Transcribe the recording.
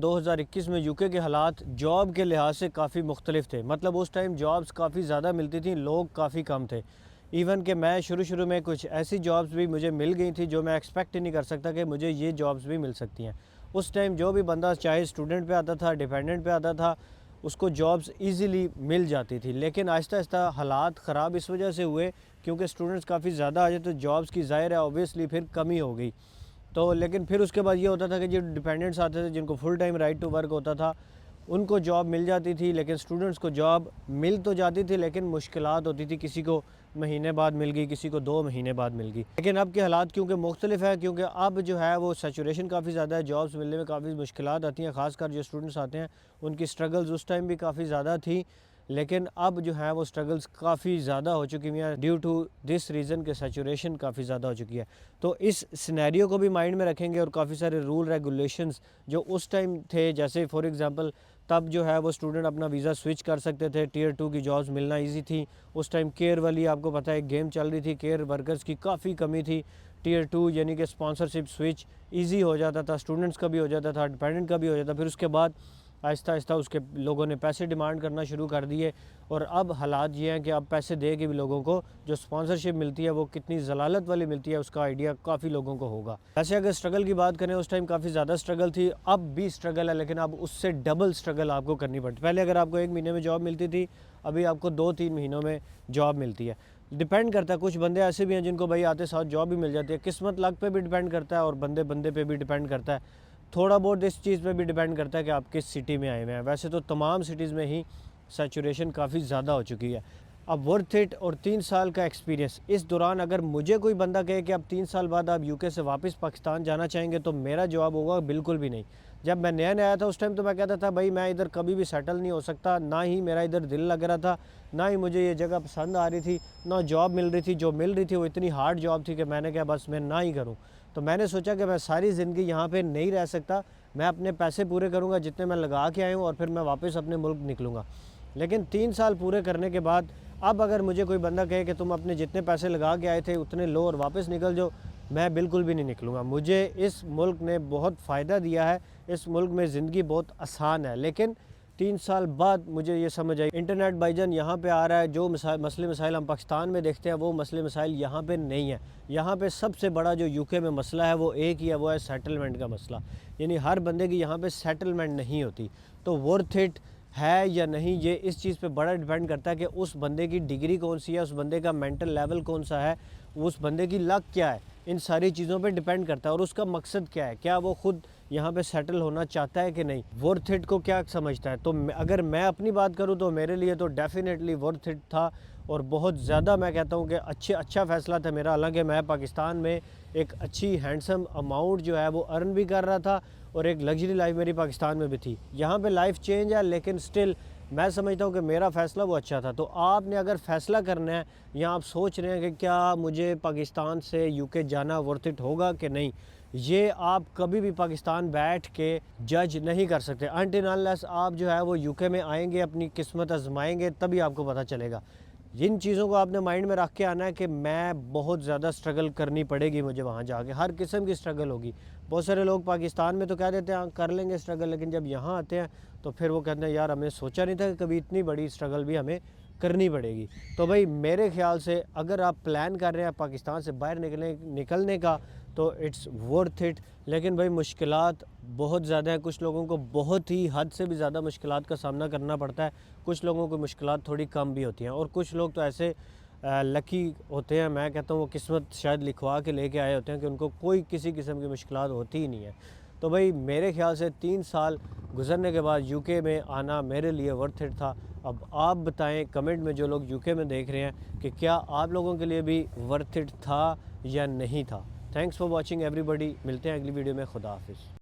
2021 में यूके के हालात जॉब के लिहाज से काफ़ी मुख्तलिफ थे। मतलब उस टाइम जॉब्स काफ़ी ज़्यादा मिलती थी, लोग काफ़ी कम थे। इवन कि मैं शुरू में कुछ ऐसी जॉब्स भी मुझे मिल गई थी जो मैं एक्सपेक्ट ही नहीं कर सकता कि मुझे ये जॉब्स भी मिल सकती हैं। उस टाइम जो भी बंदा चाहे स्टूडेंट पे आता था, डिपेंडेंट पे आता था, उसको जॉब्स ईज़िली मिल जाती थी। लेकिन आहिस्ता आहिस्ता हालात ख़राब इस वजह से हुए क्योंकि स्टूडेंट्स काफ़ी ज़्यादा आ जाए तो जॉब्स की ज़ाहिर है ऑब्वियसली फिर कमी हो गई। तो लेकिन फिर उसके बाद ये होता था कि जो डिपेंडेंट्स आते थे, जिनको full time right to work होता था, उनको जॉब मिल जाती थी। लेकिन स्टूडेंट्स को जॉब मिल तो जाती थी लेकिन मुश्किलात होती थी, किसी को महीने बाद मिल गई, किसी को 2 महीने बाद मिल गई। लेकिन अब के हालात क्योंकि मुख्तलिफ है, क्योंकि अब जो है वो सैचुरेशन काफ़ी ज़्यादा है, जॉब्स मिलने में काफ़ी मुश्किलात आती हैं। ख़ासकर जो स्टूडेंट्स आते हैं उनकी स्ट्रगल्स उस टाइम भी काफ़ी ज़्यादा थी, लेकिन अब जो है वो स्ट्रगल्स काफ़ी ज़्यादा हो चुकी हैं ड्यू टू दिस रीज़न के सैचुरेशन काफ़ी ज़्यादा हो चुकी है। तो इस सिनेरियो को भी माइंड में रखेंगे और काफ़ी सारे रूल रेगुलेशंस जो उस टाइम थे, जैसे फॉर एग्ज़ाम्पल तब जो है वो स्टूडेंट अपना वीज़ा स्विच कर सकते थे, टियर 2 की जॉब्स मिलना ईजी थी। उस टाइम केयर वाली आपको पता है एक गेम चल रही थी, केयर वर्कर्स की काफ़ी कमी थी। टियर 2 यानी कि स्पॉन्सरशिप स्विच ईजी हो जाता था, स्टूडेंट्स का भी हो जाता था, डिपेंडेंट का भी हो जाता। फिर उसके बाद आहिस्ता आहिस्ता उसके लोगों ने पैसे डिमांड करना शुरू कर दिए और अब हालात ये हैं कि अब पैसे दे के भी लोगों को जो स्पॉन्सरशिप मिलती है वो कितनी ज़लालत वाली मिलती है, उसका आइडिया काफ़ी लोगों को होगा। वैसे अगर स्ट्रगल की बात करें, उस टाइम काफ़ी ज़्यादा स्ट्रगल थी, अब भी स्ट्रगल है, लेकिन अब उससे डबल स्ट्रगल आपको करनी पड़ती। पहले अगर आपको 1 महीने में जॉब मिलती थी, अभी आपको 2-3 महीनों में जॉब मिलती है। डिपेंड करता है, कुछ बंदे ऐसे भी हैं जिनको भाई आते साथ जॉब भी मिल जाती है। किस्मत लक पे भी डिपेंड करता है और बंदे बंदे पे भी डिपेंड करता है। थोड़ा बहुत इस चीज़ पे भी डिपेंड करता है कि आप किस सिटी में आए हुए हैं। वैसे तो तमाम सिटीज़ में ही सैचुरेशन काफ़ी ज़्यादा हो चुकी है। अब वर्थ इट और 3 साल का एक्सपीरियंस, इस दौरान अगर मुझे कोई बंदा कहे कि अब 3 साल बाद आप यूके से वापस पाकिस्तान जाना चाहेंगे, तो मेरा जवाब होगा बिल्कुल भी नहीं। जब मैं नया आया था उस टाइम तो मैं कहता था भाई मैं इधर कभी भी सेटल नहीं हो सकता, ना ही मेरा इधर दिल लग रहा था, ना ही मुझे ये जगह पसंद आ रही थी, ना जॉब मिल रही थी। जो मिल रही थी वो इतनी हार्ड जॉब थी कि मैंने कहा बस मैं ना ही करूँ। तो मैंने सोचा कि मैं सारी ज़िंदगी यहाँ पे नहीं रह सकता, मैं अपने पैसे पूरे करूँगा जितने मैं लगा के आया हूँ और फिर मैं वापस अपने मुल्क निकलूँगा। लेकिन 3 साल पूरे करने के बाद अब अगर मुझे कोई बंदा कहे कि तुम अपने जितने पैसे लगा के आए थे उतने लो और वापस निकल जाओ, मैं बिल्कुल भी नहीं निकलूँगा। मुझे इस मुल्क ने बहुत फ़ायदा दिया है, इस मुल्क में ज़िंदगी बहुत आसान है। लेकिन 3 साल बाद मुझे ये समझ आई, इंटरनेट भाईजान यहाँ पे आ रहा है, जो मसले मसाइल हम पाकिस्तान में देखते हैं वो मसले मसाइल यहाँ पे नहीं है। यहाँ पे सबसे बड़ा जो यूके में मसला है वो एक ही है, वो है सेटलमेंट का मसला। यानी हर बंदे की यहाँ पे सेटलमेंट नहीं होती। तो वर्थ इट है या नहीं, ये इस चीज़ पे बड़ा डिपेंड करता है कि उस बंदे की डिग्री कौन सी है, उस बंदे का मेंटल लेवल कौन सा है, उस बंदे की लक क्या है। इन सारी चीज़ों पे डिपेंड करता है और उसका मकसद क्या है, क्या वो खुद यहाँ पे सेटल होना चाहता है कि नहीं, वर्थ इट को क्या समझता है। तो अगर मैं अपनी बात करूँ तो मेरे लिए तो डेफिनेटली वर्थ इट था और बहुत ज़्यादा मैं कहता हूँ कि अच्छा फ़ैसला था मेरा। हालांकि मैं पाकिस्तान में एक अच्छी हैंडसम अमाउंट जो है वो अर्न भी कर रहा था और एक लग्जरी लाइफ मेरी पाकिस्तान में भी थी। यहाँ पे लाइफ चेंज है लेकिन स्टिल मैं समझता हूँ कि मेरा फ़ैसला वो अच्छा था। तो आपने अगर फ़ैसला करना है या आप सोच रहे हैं कि क्या मुझे पाकिस्तान से यूके जाना वर्थ इट होगा कि नहीं, ये आप कभी भी पाकिस्तान बैठ के जज नहीं कर सकते। अनटिल अनलेस आप जो है वो यूके में आएंगे, अपनी किस्मत आजमाएंगे, तभी आपको पता चलेगा। जिन चीज़ों को आपने माइंड में रख के आना है कि मैं बहुत ज़्यादा स्ट्रगल करनी पड़ेगी मुझे वहाँ जाके, हर किस्म की स्ट्रगल होगी। बहुत सारे लोग पाकिस्तान में तो कह देते हैं कर लेंगे स्ट्रगल, लेकिन जब यहाँ आते हैं तो फिर वो कहते हैं यार हमने सोचा नहीं था कि कभी इतनी बड़ी स्ट्रगल भी हमें करनी पड़ेगी। तो भाई मेरे ख्याल से अगर आप प्लान कर रहे हैं पाकिस्तान से बाहर निकलने का तो इट्स वर्थ इट। लेकिन भाई मुश्किलात बहुत ज़्यादा है, कुछ लोगों को बहुत ही हद से भी ज़्यादा मुश्किलात का सामना करना पड़ता है, कुछ लोगों को मुश्किलात थोड़ी कम भी होती हैं और कुछ लोग तो ऐसे लकी होते हैं, मैं कहता हूँ वो किस्मत शायद लिखवा के लेके आए होते हैं कि उनको कोई किसी किस्म की मुश्किलात होती ही नहीं है। तो भाई मेरे ख्याल से 3 साल गुजरने के बाद यूके में आना मेरे लिए वर्थ इट था। अब आप बताएं कमेंट में, जो लोग यूके में देख रहे हैं, कि क्या आप लोगों के लिए भी वर्थ इट था या नहीं था। थैंक्स फॉर वॉचिंग एवरीबॉडी, मिलते हैं अगली वीडियो में। खुदा हाफिज़।